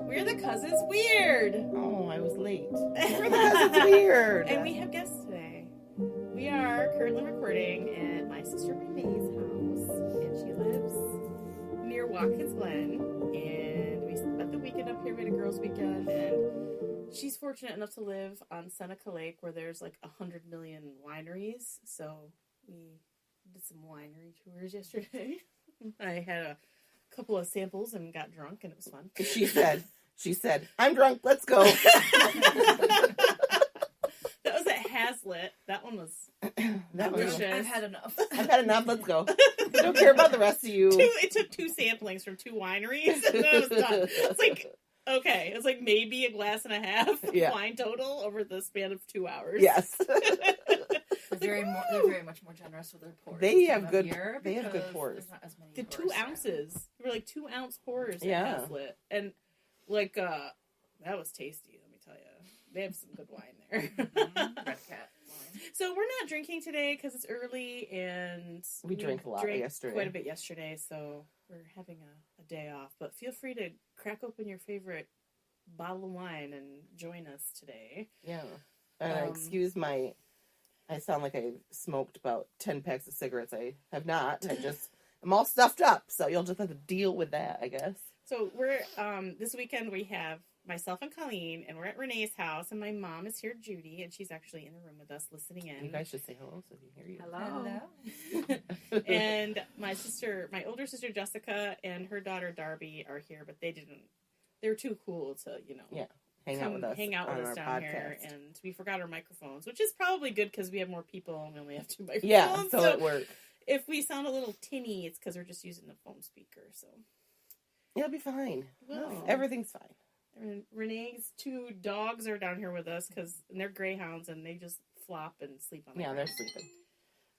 We're the Cousins Weird. Oh, I was late. We're the Cousins Weird. And we have guests today. We are currently recording at my sister Renee's house, and she lives near Watkins Glen. And we spent the weekend up here. We had a girls' weekend, and she's fortunate enough to live on Seneca Lake, where there's like 100 million wineries. So we did some winery tours yesterday. I had a couple of samples and got drunk, and it was fun. She said, I'm drunk, let's go. That was at Hazlitt. That one was delicious. I've had enough. Let's go. I don't care about the rest of you. It took 2 samplings from 2 wineries, and then I was done. It's like, okay. It's like maybe a glass and a half of wine total over the span of 2 hours. Yes. They're very much more generous with their pours. They have good pours. The 2 ounces. They were like 2-ounce pours at Hazlitt. And like, that was tasty, let me tell you. They have some good wine there. Red Cat wine. So we're not drinking today because it's early, and we drank a lot yesterday. Quite a bit yesterday, so we're having a day off. But feel free to crack open your favorite bottle of wine and join us today. Yeah. Excuse I sound like I smoked about 10 packs of cigarettes. I have not. I'm all stuffed up, so you'll just have to deal with that, I guess. So we're, this weekend we have myself and Colleen, and we're at Renee's house, and my mom is here, Judy, and she's actually in the room with us listening in. You guys should say hello so they can hear Hello. you. And my older sister Jessica, and her daughter Darby are here, but they're too cool to, hang out with us down here, and we forgot our microphones, which is probably good because we have more people and we only have 2 microphones. Yeah, so it worked. If we sound a little tinny, it's because we're just using the phone speaker. So it'll be fine. Well, everything's fine. And Renee's 2 dogs are down here with us because they're greyhounds and they just flop and sleep on the ground. They're sleeping.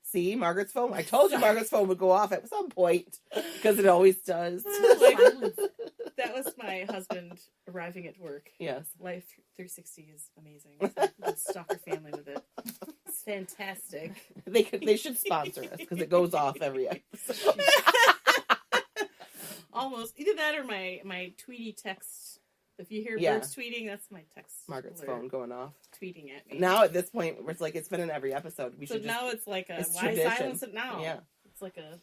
See, Margaret's phone. I told you Margaret's phone would go off at some point because it always does. That was my husband arriving at work. Yes. Life 360 is amazing. You can stalk your family with it. It's fantastic. They should sponsor us because it goes off every episode. Almost. Either that or my Tweety text. If you hear birds tweeting, that's my text. Margaret's phone going off. Tweeting at me. Now at this point, it's like it's been in every episode. Now it's like why tradition. silence it now? Yeah. It's like a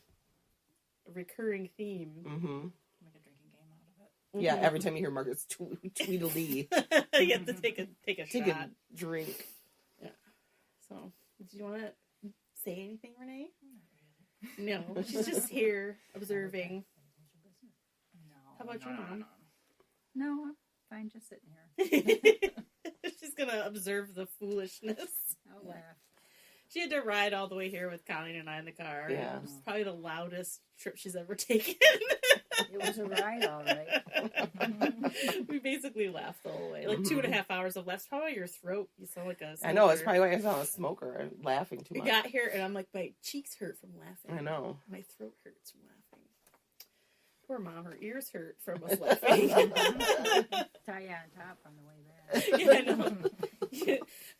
recurring theme. Mm-hmm. Make a drinking game out of it. Yeah, every time you hear Margaret's Tweedledee. You have to take a shot. A drink. Yeah. So, do you want to say anything, Renee? No, she's just here observing. No. How about your mom? No, I'm fine just sitting here. She's going to observe the foolishness. I'll laugh. She had to ride all the way here with Colleen and I in the car. Yeah. It was probably the loudest trip she's ever taken. It was a ride, all right. We basically laughed the whole way. Like 2.5 hours of laughs. Probably your throat. You sound like a smoker. I know. It's probably why I sound a smoker and laughing too much. We got here and I'm like, my cheeks hurt from laughing. I know. My throat hurts from laughing. Poor mom. Her ears hurt from us laughing. Tie you on top on the way back. Yeah, I know.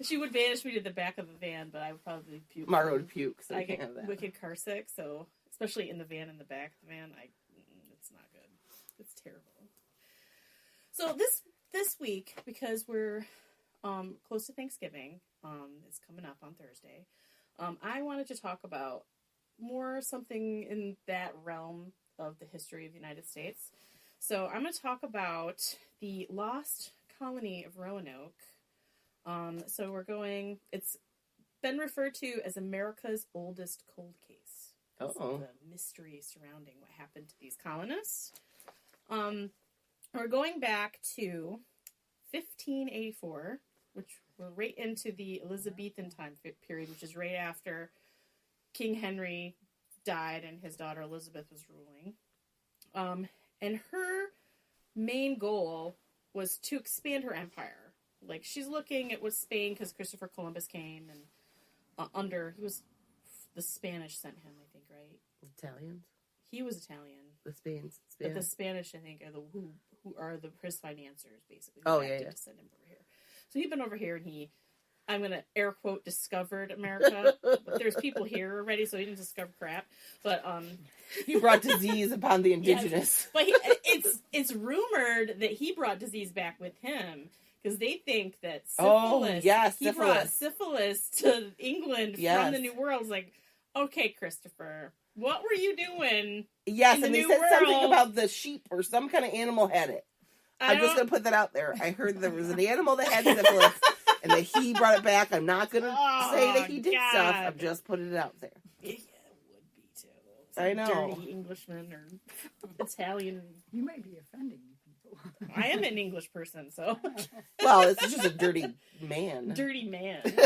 She would banish me to the back of the van, but I would probably puke. Margaret would puke, so I can't get have that. wicked car sick, so especially in the van, in the back of the van, it's not good. It's terrible. So this week, because we're close to Thanksgiving, it's coming up on Thursday. I wanted to talk about something in that realm of the history of the United States. So I'm going to talk about the lost colony of Roanoke. It's been referred to as America's oldest cold case. Oh. The mystery surrounding what happened to these colonists. We're going back to 1584, which we're right into the Elizabethan time period, which is right after King Henry died and his daughter Elizabeth was ruling. And her main goal was to expand her empire. Like, she's looking at what Spain, because Christopher Columbus came, and the Spanish sent him, I think, right? Italians? He was Italian. The Spanish. But the Spanish, I think, are who are his financiers, basically. Oh, yeah. To send him over here. So he'd been over here, and I'm going to air quote discovered America. But there's people here already, so he didn't discover crap. But he brought disease upon the indigenous. But it's rumored that he brought disease back with him because they think that syphilis. He brought syphilis to England from the New World. It's like, okay, Christopher, what were you doing? Yes, in the and they New said World? something about the sheep or some kind of animal had it. I'm just going to put that out there. I heard there was an animal that had syphilis and that he brought it back. I'm not going to say that he did stuff. I'm just putting it out there. Yeah, it would be too. I know. Dirty Englishman or Italian. You might be offending people. I am an English person, so. Well, it's just a dirty man. Dirty man. Because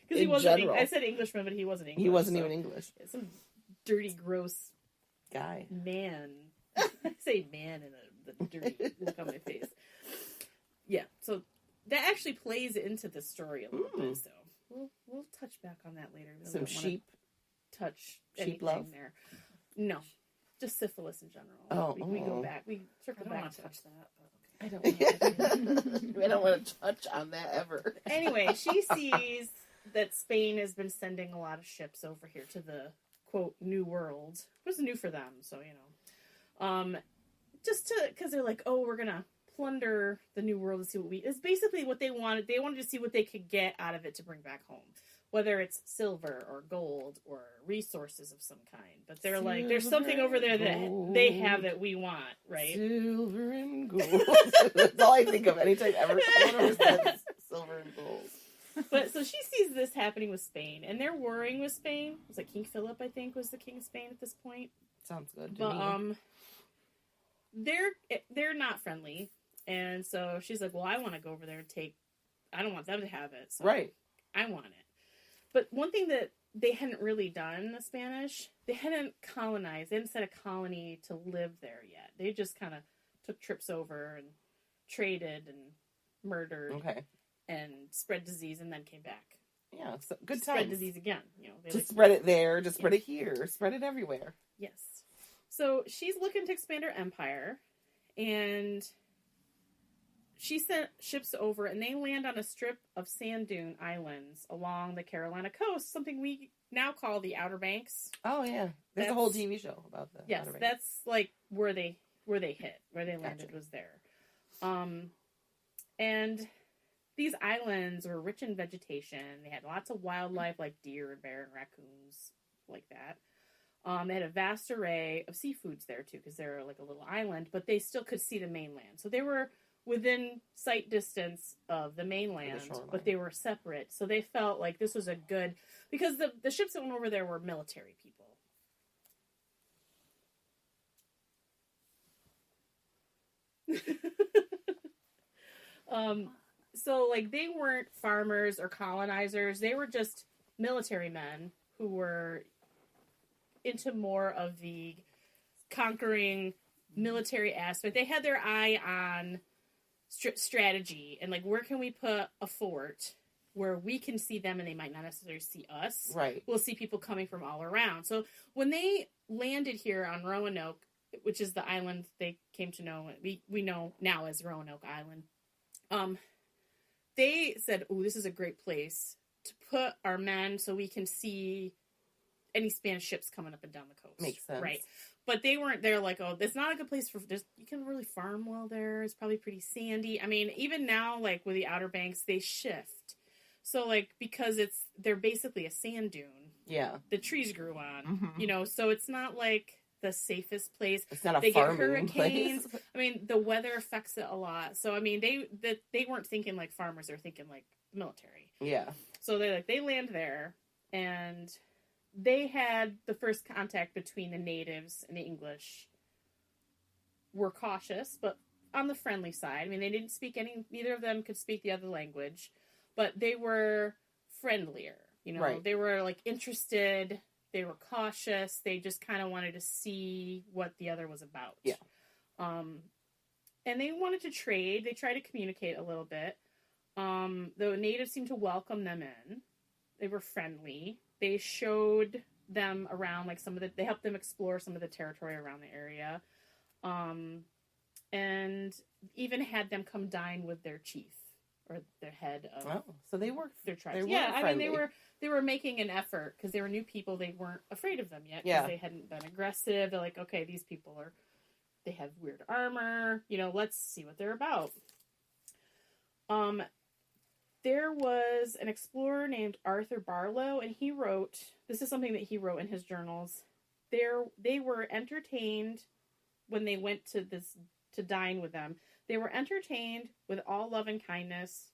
he wasn't. I said Englishman, but he wasn't English. He wasn't even English. Some dirty, gross guy. Man. I say man in the dirty look on my face. Yeah, so that actually plays into the story a little bit. So we'll touch back on that later. Some sheep. Touch sheep love there. No, just syphilis in general. Oh, we go back. We circle back. I don't want to touch that. But I don't. I don't want to touch on that ever. Anyway, she sees that Spain has been sending a lot of ships over here to the quote New World. It was new for them, so you know. Just because they're like, oh, we're gonna plunder the New World and see what it's basically what they wanted. They wanted to see what they could get out of it to bring back home, whether it's silver or gold or resources of some kind. But they're like, there's something over there that they have that we want, right? Silver and gold. That's all I think of anytime ever someone says silver and gold. But so she sees this happening with Spain, and they're warring with Spain. It was like King Philip, I think, was the king of Spain at this point. Sounds good to me. They're not friendly, and so she's like, well, I want to go over there and take. I don't want them to have it, so right. I want it. But one thing that they hadn't really done, the Spanish, they hadn't colonized. They hadn't set a colony to live there yet. They just kind of took trips over and traded and murdered. Okay. And spread disease and then came back. Yeah, so good time. Spread times. Disease again. You know, just spread it there, just spread it here, spread it everywhere. Yes. So she's looking to expand her empire, and she sent ships over, and they land on a strip of sand dune islands along the Carolina coast, something we now call the Outer Banks. Oh yeah, there's a whole TV show about that. Yes, that's like where they hit, where they landed was there, and these islands were rich in vegetation. They had lots of wildlife like deer and bear and raccoons, like that. They had a vast array of seafoods there too, because they're like a little island, but they still could see the mainland. So they were within sight distance of the mainland, but they were separate. So they felt like this was a good, because the ships that went over there were military people. So like they weren't farmers or colonizers. They were just military men who were into more of the conquering military aspect. They had their eye on strategy and like, where can we put a fort where we can see them and they might not necessarily see us. Right. We'll see people coming from all around. So when they landed here on Roanoke, which is the island they came to know, we know now as Roanoke Island, they said, oh, this is a great place to put our men so we can see any Spanish ships coming up and down the coast. Makes sense. Right. But they weren't there like, oh, it's not a good place for this. You can really farm well there. It's probably pretty sandy. I mean, even now, like with the Outer Banks, they shift. So like, because they're basically a sand dune. Yeah. The trees grew on, you know, so it's not like the safest place. It's not a they farming get hurricanes. place. I mean, the weather affects it a lot. So I mean, they weren't thinking like farmers. They're thinking like the military. Yeah. So they land there, and they had the first contact between the natives and the English. Were cautious, but on the friendly side. I mean, they didn't speak neither of them could speak the other language, but they were friendlier. You know, right. They were like interested. They were cautious. They just kind of wanted to see what the other was about. Yeah. And they wanted to trade. They tried to communicate a little bit. The natives seemed to welcome them in. They were friendly. They showed them around, like they helped them explore some of the territory around the area. And even had them come dine with their chief or the head of so they were their tribes. they were Yeah, I mean friendly. they were making an effort because they were new people. They weren't afraid of them yet because they hadn't been aggressive. They're like, okay, these people they have weird armor. Let's see what they're about. There was an explorer named Arthur Barlow, and he wrote, this is something that he wrote in his journals. They were entertained when they went to dine with them. They were entertained with all love and kindness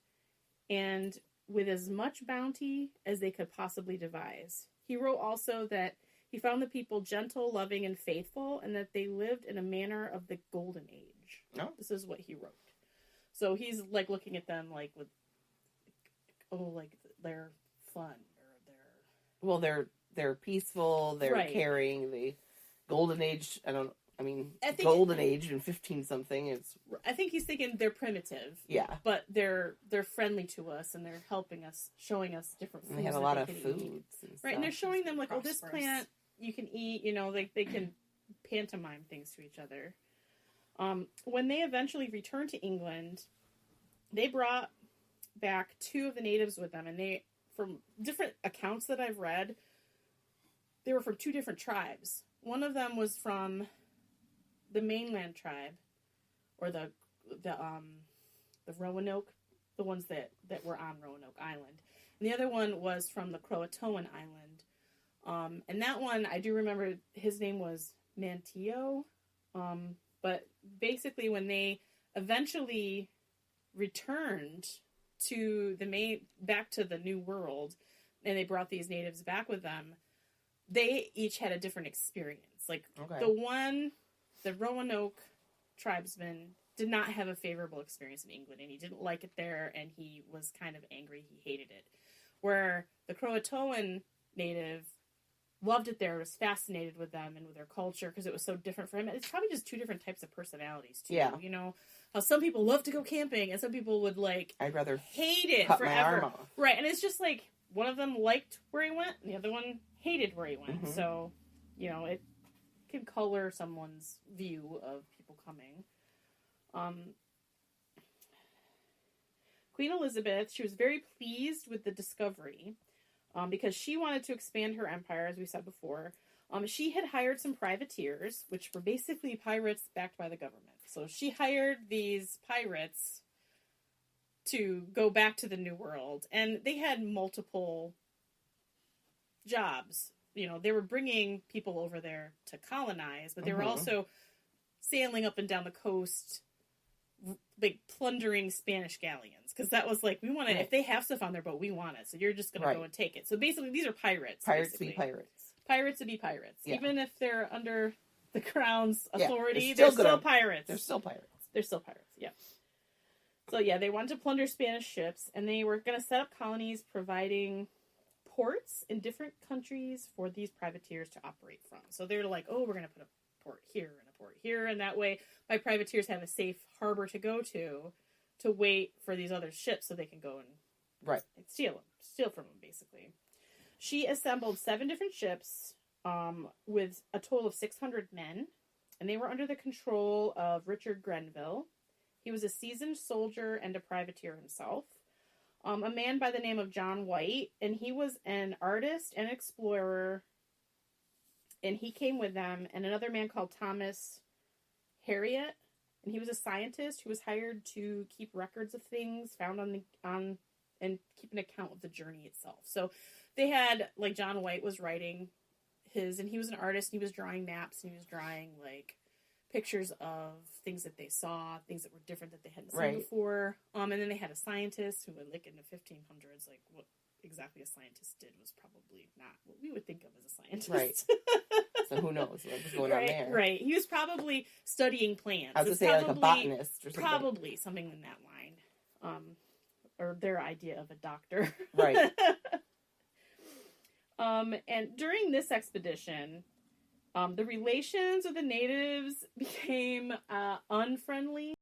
and with as much bounty as they could possibly devise. He wrote also that he found the people gentle, loving, and faithful, and that they lived in a manner of the golden age. Oh. This is what he wrote. So he's like looking at them like with, like they're fun or they're peaceful, they're right. caring. The golden age, I think golden age in 15 something is. I think he's thinking they're primitive. Yeah, but they're friendly to us and they're helping us, showing us different foods. And they have a lot of foods, right? And they're showing them like, prosperous. this plant you can eat. They can pantomime things to each other. When they eventually returned to England, they brought back 2 of the natives with them, and they, from different accounts that I've read, they were from 2 different tribes. One of them was from the mainland tribe, or the Roanoke, the ones that were on Roanoke Island, and the other one was from the Croatoan Island. And that one, I do remember, his name was Manteo. But basically, when they eventually returned to back to the New World, and they brought these natives back with them, they each had a different experience. Like, the Roanoke tribesman did not have a favorable experience in England, and he didn't like it there, and he was kind of angry. He hated it. Where the Croatoan native loved it there, was fascinated with them and with their culture because it was so different for him. It's probably just 2 different types of personalities, too. Yeah. How some people love to go camping, and some people would, I'd rather hate it cut forever. my arm off. Right, and it's just one of them liked where he went, and the other one hated where he went. Mm-hmm. So, it can color someone's view of people coming. Queen Elizabeth, she was very pleased with the discovery because she wanted to expand her empire, as we said before. She had hired some privateers, which were basically pirates backed by the government. So she hired these pirates to go back to the New World, and they had multiple jobs. They were bringing people over there to colonize, but they were also sailing up and down the coast, plundering Spanish galleons. Because that was we want to, if they have stuff on their boat, we want it. So you're just going to go and take it. So basically, these are pirates. Pirates basically. be pirates. Pirates to be pirates. Yeah. Even if they're under the crown's authority, they're they're still still pirates. They're still pirates. They're still pirates, yeah. So, they wanted to plunder Spanish ships, and they were going to set up colonies providing ports in different countries for these privateers to operate from. So they're like, we're going to put a port here and a port here, and that way my privateers have a safe harbor to go to wait for these other ships so they can go and steal from them, basically. She assembled 7 different ships with a total of 600 men, and they were under the control of Richard Grenville. He was a seasoned soldier and a privateer himself. A man by the name of John White, and he was an artist and explorer, and he came with them, and another man called Thomas Harriot, and he was a scientist who was hired to keep records of things found on and keep an account of the journey itself. So they had, John White was writing his, and he was an artist, and he was drawing maps, and he was drawing, pictures of things that they saw, things that were different that they hadn't seen before. And then they had a scientist who, in the 1500s, what exactly a scientist did was probably not what we would think of as a scientist. Right. So who knows what was going on there? Right. He was probably studying plants. I was going to say, a botanist or something. Probably something in that line. Or their idea of a doctor. Right. And during this expedition, the relations with the natives became unfriendly.